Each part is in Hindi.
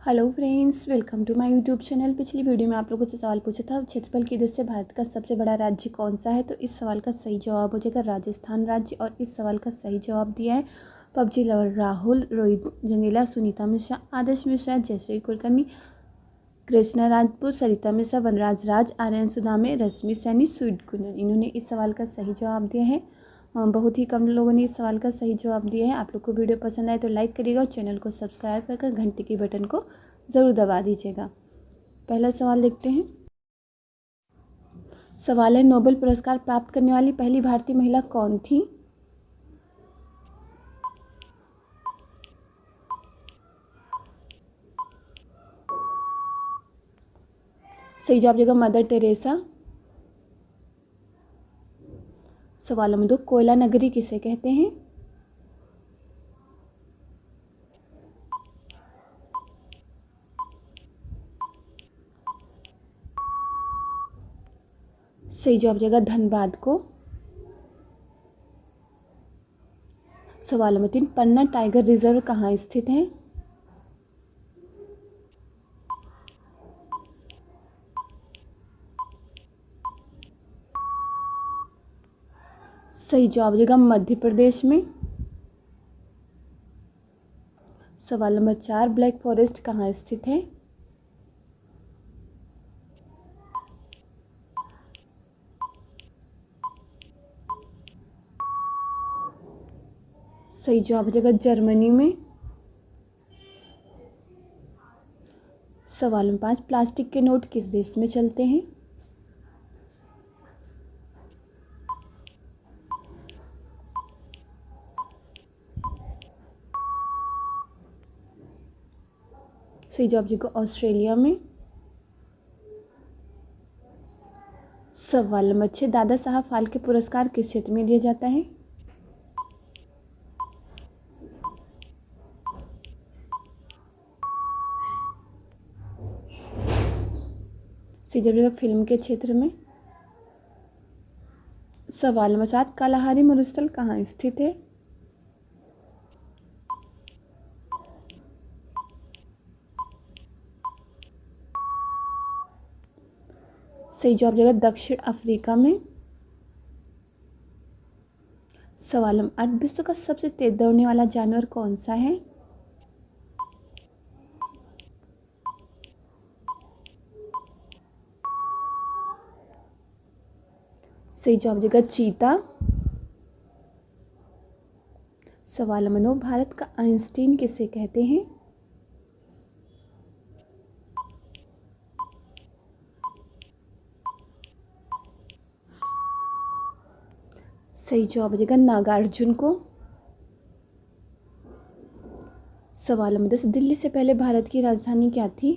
Hello friends, welcome to my YouTube channel. पिछली वीडियो में आप लोगों से सवाल पूछा था, क्षेत्रफल की दृष्टि से भारत का सबसे बड़ा राज्य कौन सा है। तो इस सवाल का सही जवाब हो जाएगा राजस्थान राज्य। और इस सवाल का सही जवाब दिया है पबजी लवर राहुल, रोहित जंगेला, सुनीता मिश्रा, आदर्श मिश्रा, जयश्री कुलकर्णी, कृष्णा राजपूत, सरिता मिश्रा, वनराज राज, आर्यन सुदामे, रश्मि सैनी, स्वीट कुंदन। इन्होंने इस सवाल का सही जवाब दिया है। बहुत ही कम लोगों ने इस सवाल का सही जवाब दिया है। आप लोग को वीडियो पसंद आए तो लाइक करिएगा और चैनल को सब्सक्राइब कर घंटे की बटन को ज़रूर दबा दीजिएगा। पहला सवाल देखते हैं। सवाल है, नोबेल पुरस्कार प्राप्त करने वाली पहली भारतीय महिला कौन थी। सही जवाब देगा मदर टेरेसा। सवाल नंबर 2, कोयला नगरी किसे कहते हैं। सही जवाब देगा धनबाद को। सवाल नंबर 3, पन्ना टाइगर रिजर्व कहाँ स्थित है। सही जवाब देगा मध्य प्रदेश में। सवाल नंबर 4, ब्लैक फॉरेस्ट कहाँ स्थित है। सही जवाब देगा जर्मनी में। सवाल नंबर 5, प्लास्टिक के नोट किस देश में चलते हैं। सही जवाब देगा ऑस्ट्रेलिया में। सवाल नंबर 6, दादा साहब फाल्के पुरस्कार किस क्षेत्र में दिया जाता है। सही जवाब देगा फिल्म के क्षेत्र में। सवाल नंबर 7, कालाहारी मरुस्थल कहाँ स्थित है। सही जवाब देगा दक्षिण अफ्रीका में। सवाल नंबर 8, विश्व का सबसे तेज दौड़ने वाला जानवर कौन सा है। सही जवाब देगा चीता। सवाल नंबर 9, भारत का आइंस्टीन किसे कहते हैं। सही जवाब देगा नागार्जुन को। सवाल नंबर 10, दिल्ली से पहले भारत की राजधानी क्या थी।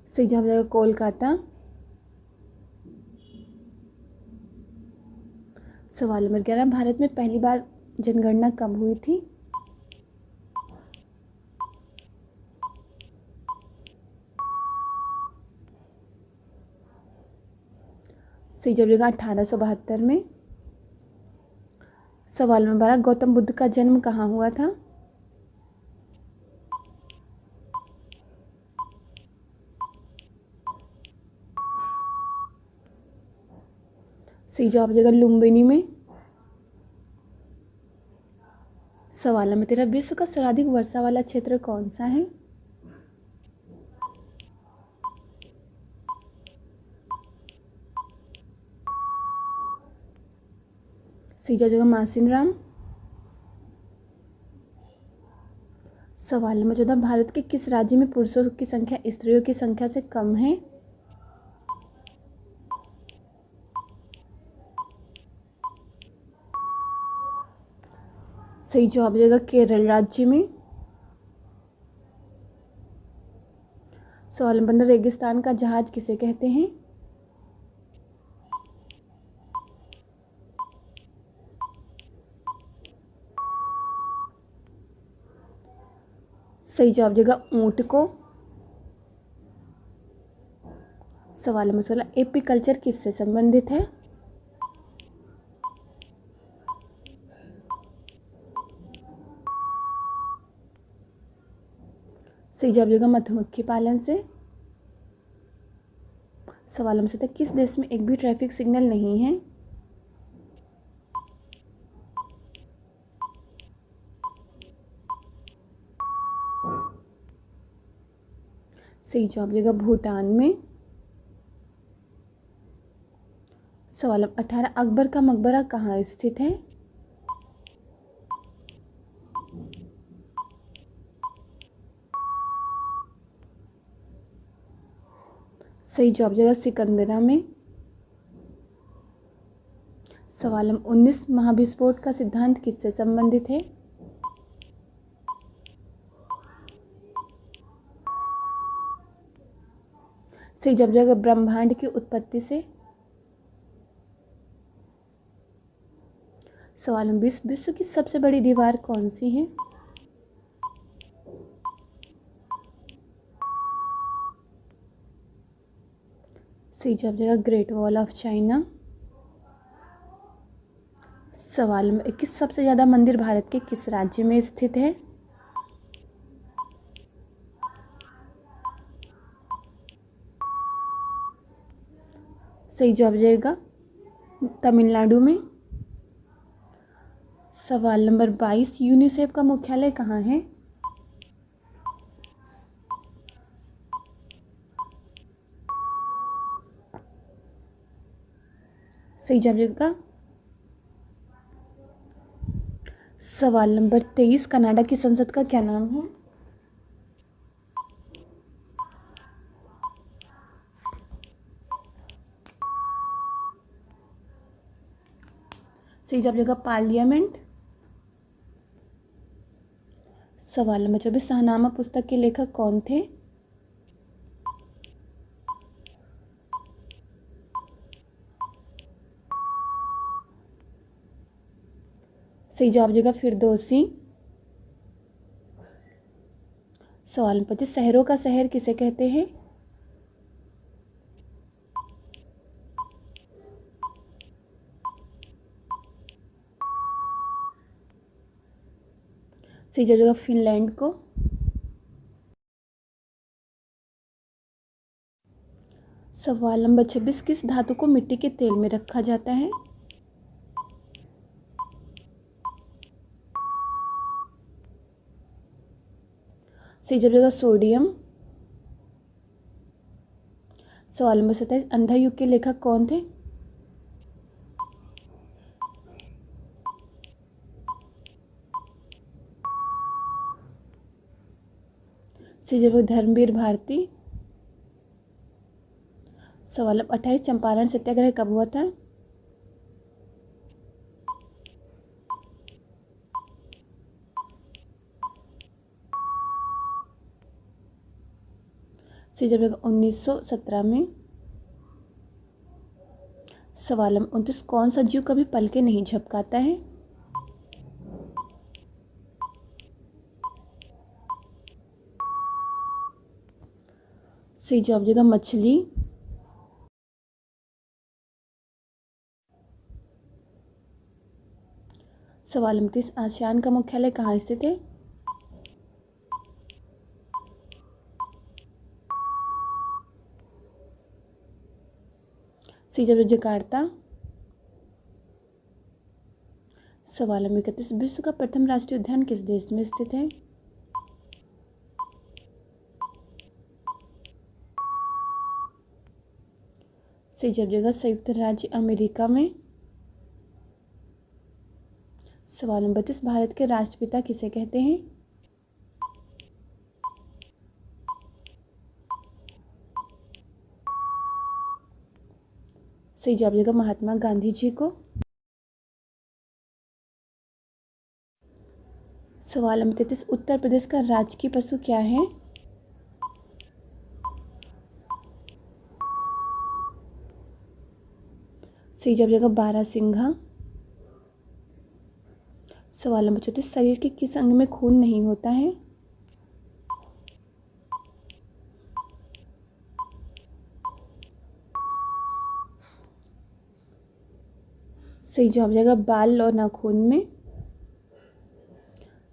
सही जवाब देगा कोलकाता। सवाल नंबर 11, भारत में पहली बार जनगणना कब हुई थी। सही जवाब देगा 1872 में। सवाल नंबर 12, गौतम बुद्ध का जन्म कहाँ हुआ था। सही जवाब देगा लुम्बिनी में। सवाल नंबर 13, विश्व का सर्वाधिक वर्षा वाला क्षेत्र कौन सा है। सही जवाब देगा मासिनराम। सवाल नंबर 14, भारत के किस राज्य में पुरुषों की संख्या स्त्रियों की संख्या से कम है। सही जवाब देगा केरल राज्य में। सवाल नंबर 15, रेगिस्तान का जहाज किसे कहते हैं। सही जवाब देगा ऊंट को। सवाल नंबर 16, एपीकल्चर किससे संबंधित है? सही जवाब होगा मधुमक्खी पालन से। सवाल नंबर 17, किस देश में एक भी ट्रैफिक सिग्नल नहीं है? सही जवाब होगा भूटान में। सवाल नंबर 18, अकबर का मकबरा कहाँ स्थित है? सही जवाब होगा सिकंदरा में। सवाल नंबर 19, महाविस्फोट का सिद्धांत किससे संबंधित है? सही जवाब होगा ब्रह्मांड की उत्पत्ति से। सवाल नंबर 20, विश्व की सबसे बड़ी दीवार कौन सी है? सही जवाब होगा ग्रेट वॉल ऑफ चाइना। सवाल नंबर 21, सबसे ज़्यादा मंदिर भारत के किस राज्य में स्थित है? सही जवाब जाएगा तमिलनाडु में। सवाल नंबर 22, यूनिसेफ का मुख्यालय कहाँ है? सही जवाब जाएगा। सवाल नंबर 23, कनाडा की संसद का क्या नाम है? सही जवाब जाएगा पार्लियामेंट। सवाल नंबर 24, शाहनामा पुस्तक के लेखक कौन थे? सही जवाब जाएगा फिरदौसी। सवाल नंबर 25, शहरों का शहर किसे कहते हैं? सही जवाब जाएगा फिनलैंड को। सवाल नंबर 26, किस धातु को मिट्टी के तेल में रखा जाता है? सही जवाब जाएगा सोडियम। सवाल नंबर 27, अंधा युग के लेखक कौन थे? सही जवाब धर्मवीर भारती। सवाल नंबर 28, चंपारण सत्याग्रह कब हुआ था? सही जवाब 1917 में। सवाल नंबर 29, कौन सा जीव कभी पलके नहीं झपकाता है? सही जवाब देगा मछली। सवाल नंबर 30, आसियान का मुख्यालय कहाँ स्थित है? सही जवाब जकार्ता। सवाल नंबर 31, विश्व का प्रथम राष्ट्रीय उद्यान किस देश में स्थित है? सही जवाब देगा संयुक्त राज्य अमेरिका में। सवाल नंबर 32, भारत के राष्ट्रपिता किसे कहते हैं? सही जवाब देगा महात्मा गांधी जी को। सवाल नंबर 33, उत्तर प्रदेश का राजकीय पशु क्या है? सही जवाब देगा बारहसिंघा। सवाल नंबर 34, शरीर के किस अंग में खून नहीं होता है? सही जवाब हो जाएगा बाल और नाखून में।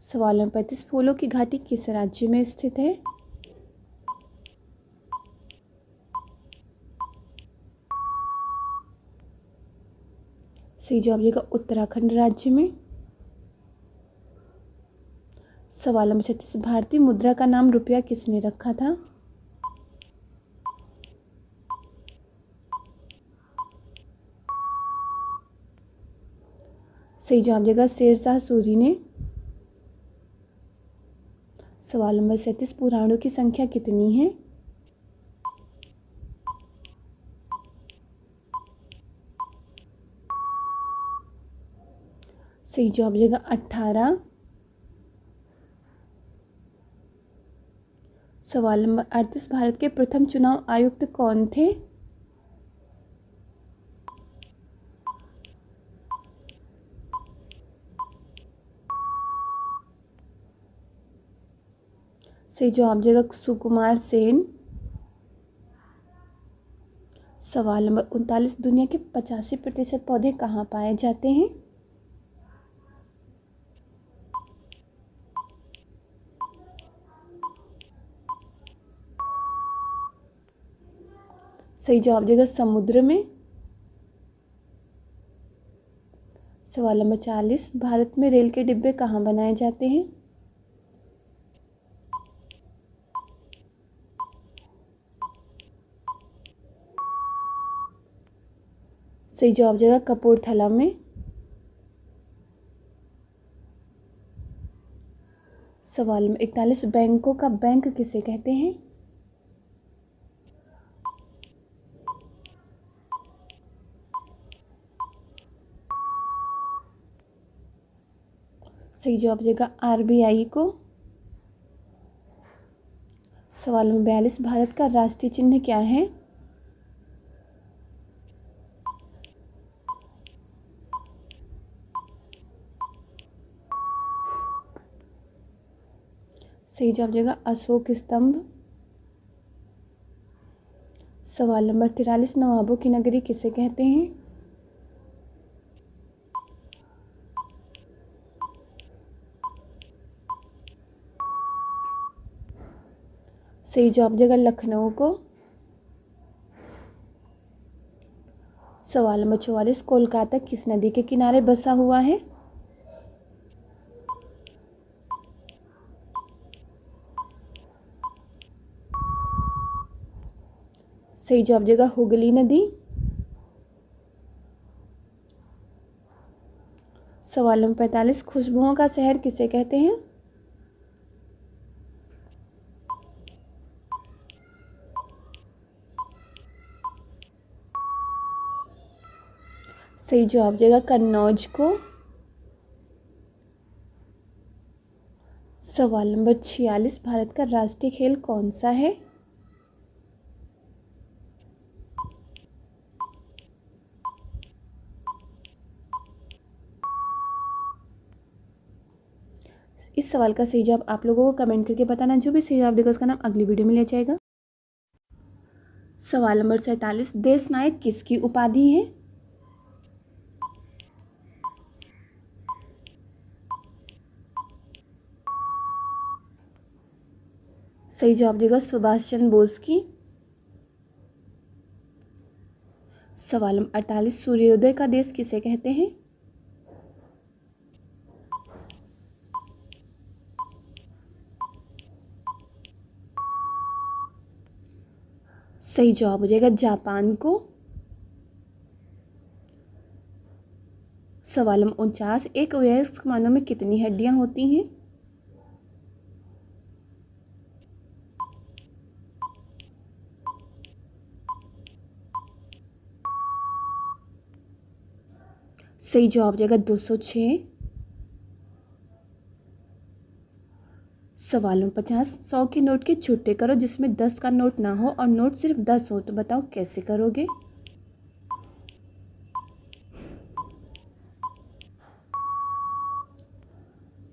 सवाल नंबर 35, फूलों की घाटी किस राज्य में स्थित है? सही जवाब हो जाएगा उत्तराखंड राज्य में। सवाल नंबर 36, भारतीय मुद्रा का नाम रुपया किसने रखा था? सही जवाब देगा शेरशाह सूरी ने। सवाल नंबर 37, पुराणों की संख्या कितनी है? सही जवाब देगा 18। सवाल नंबर 38, भारत के प्रथम चुनाव आयुक्त कौन थे? सही जवाब देगा सुकुमार सेन। सवाल नंबर 39, दुनिया के 85% पौधे कहाँ पाए जाते हैं? सही जवाब देगा समुद्र में। सवाल नंबर 40, भारत में रेल के डिब्बे कहाँ बनाए जाते हैं? सही जवाब देगा कपूरथला में। सवाल नंबर 41, बैंकों का बैंक किसे कहते हैं? सही जवाब देगा आरबीआई को। सवाल नंबर 42, भारत का राष्ट्रीय चिन्ह क्या है? सही जवाब देगा अशोक स्तंभ। सवाल नंबर 43, नवाबों की नगरी किसे कहते हैं? सही जवाब देगा लखनऊ को। सवाल नंबर 44, कोलकाता किस नदी के किनारे बसा हुआ है? सही जवाब देगा हुगली नदी। सवाल नंबर 45, खुशबुओं का शहर किसे कहते हैं? सही जवाब देगा कन्नौज को। सवाल नंबर 46, भारत का राष्ट्रीय खेल कौन सा है? इस सवाल का सही जवाब आप लोगों को कमेंट करके बताना। जो भी सही जवाब देगा उसका नाम अगली वीडियो में लिया जाएगा। सवाल नंबर 47, देश नायक किसकी उपाधि है? सही जवाब देगा सुभाष चंद्र बोस की। सवाल नंबर 48, सूर्योदय का देश किसे कहते हैं? सही जवाब हो जाएगा जापान को। सवाल नंबर 49, एक वयस्क मानव में कितनी हड्डियां होती हैं? सही जवाब हो जाएगा 206। सवाल नंबर 50, 100 के नोट के छुट्टे करो जिसमें 10 का नोट ना हो और नोट सिर्फ 10 हो, तो बताओ कैसे करोगे?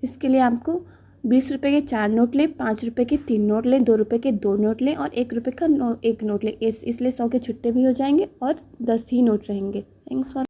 इसके लिए आपको 20 रुपये के 4 नोट लें, 5 रुपये के 3 नोट लें, 2 रुपये के 2 नोट लें और 1 रुपये का एक नोट लें। इसलिए 100 के छुट्टे भी हो जाएंगे और 10 ही नोट रहेंगे। Thanks for